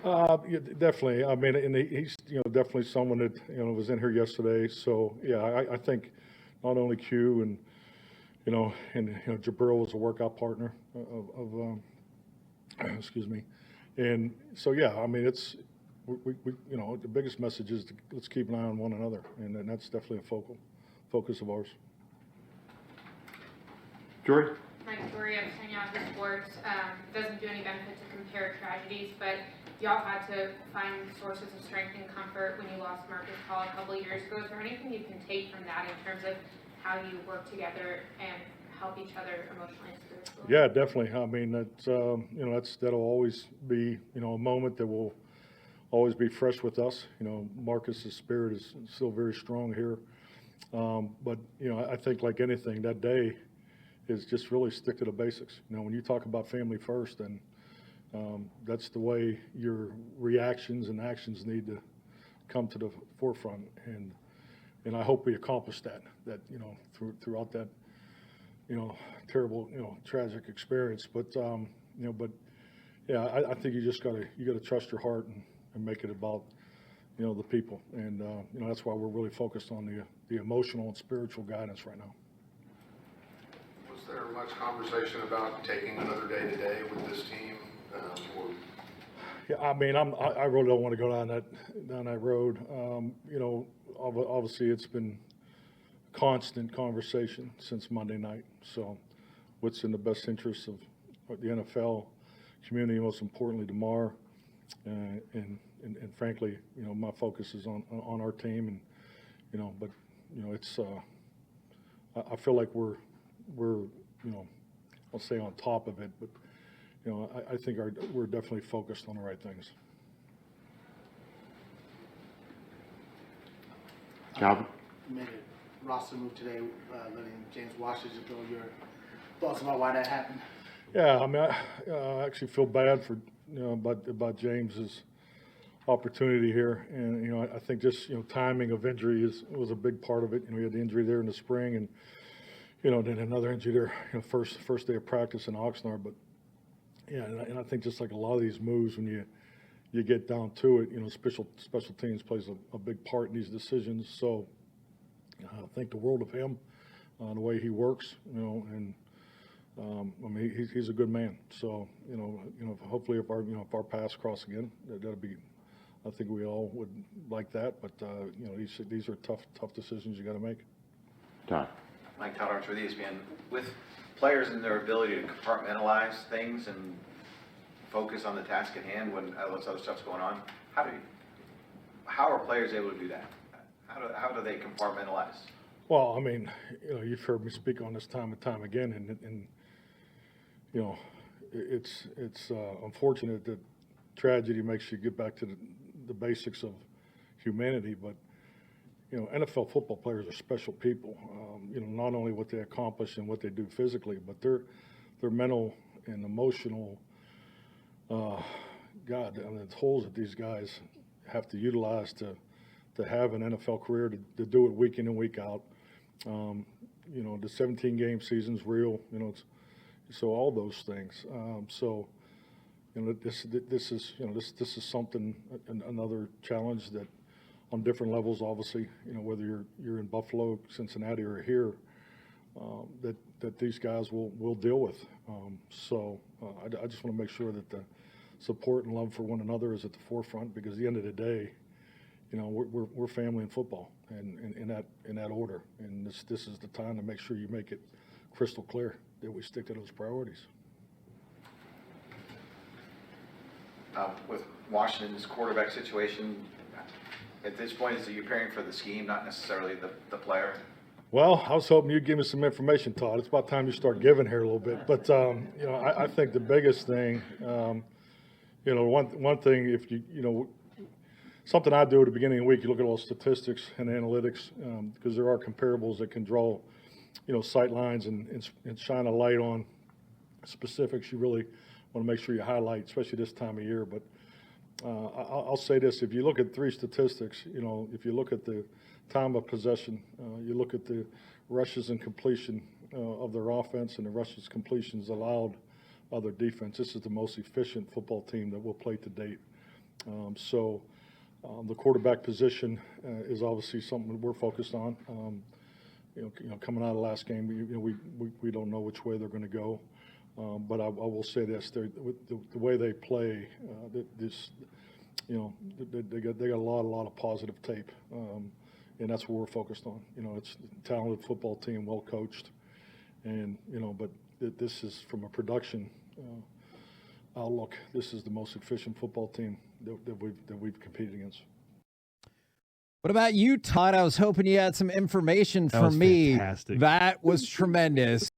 Yeah, definitely. I mean, and he's definitely someone that was in here yesterday. So yeah, I think not only Q and Jabril was a workout partner of excuse me, and so yeah, I mean it's we the biggest message is let's keep an eye on one another, and that's definitely a focus of ours. Jory? Mike Story of Yahoo Sports. Doesn't do any benefit to compare tragedies, but y'all had to find sources of strength and comfort when you lost Marcus Paul a couple of years ago. Is there anything you can take from that in terms of how you work together and help each other emotionally and spiritually? Yeah, definitely. I mean, that'll always be a moment that will always be fresh with us. Marcus's spirit is still very strong here, but I think like anything, that day is just really stick to the basics. When you talk about family first, then that's the way your reactions and actions need to come to the forefront, and I hope we accomplish that throughout that terrible tragic experience. But yeah, I think you just gotta trust your heart and make it about the people, and that's why we're really focused on the emotional and spiritual guidance right now. Was there much conversation about taking another day to day with this team? Yeah, I mean, I really don't want to go down that road. Obviously it's been constant conversation since Monday night. So, what's in the best interest of the NFL community, most importantly, Damar, and frankly, my focus is on our team, and but it's I feel like we're I'll say on top of it, but I think we're definitely focused on the right things. Calvin? You made a roster move today, letting James Washington go. Your thoughts about why that happened? Yeah, I mean, I actually feel bad for about James's opportunity here, and I think just timing of injury was a big part of it. He had the injury there in the spring, and then another injury there, first day of practice in Oxnard. But yeah, and I think just like a lot of these moves, when you get down to it, special teams plays a big part in these decisions. So I think the world of him, the way he works, and I mean he's a good man. So hopefully if our paths cross again, that'll be. I think we all would like that. But these are tough decisions you got to make. Todd. Mike Todd Archer with ESPN. With players and their ability to compartmentalize things and focus on the task at hand when all this other stuff's going on, how are players able to do that? How do they compartmentalize? Well, I mean, you've heard me speak on this time and time again, and it's unfortunate that tragedy makes you get back to the basics of humanity, but NFL football players are special people. Not only what they accomplish and what they do physically, but their mental and emotional. God, I mean, the tools that these guys have to utilize to have an NFL career, to do it week in and week out. The 17-game season's real. So all those things. This is something, another challenge that on different levels, obviously, whether you're in Buffalo, Cincinnati, or here, that these guys will deal with. I just want to make sure that the support and love for one another is at the forefront, because at the end of the day, we're family in football, and in that order. And this is the time to make sure you make it crystal clear that we stick to those priorities. With Washington's quarterback situation, at this point, is it you're preparing for the scheme, not necessarily the player? Well, I was hoping you'd give me some information, Todd. It's about time you start giving here a little bit. But I think the biggest thing, one thing, if something I do at the beginning of the week, you look at all the statistics and analytics, because there are comparables that can draw, sight lines and shine a light on specifics you really want to make sure you highlight, especially this time of year. But I'll say this: if you look at three statistics, if you look at the time of possession, you look at the rushes and completion of their offense and the rushes completions allowed by their defense, this is the most efficient football team that we'll play to date. The quarterback position is obviously something that we're focused on. Coming out of the last game, we don't know which way they're going to go. But I will say this: the way they play, they got a lot of positive tape, and that's what we're focused on. It's a talented football team, well coached, and but this is from a production outlook. This is the most efficient football team that we've competed against. What about you, Todd? I was hoping you had some information That for was me. fantastic. That was tremendous.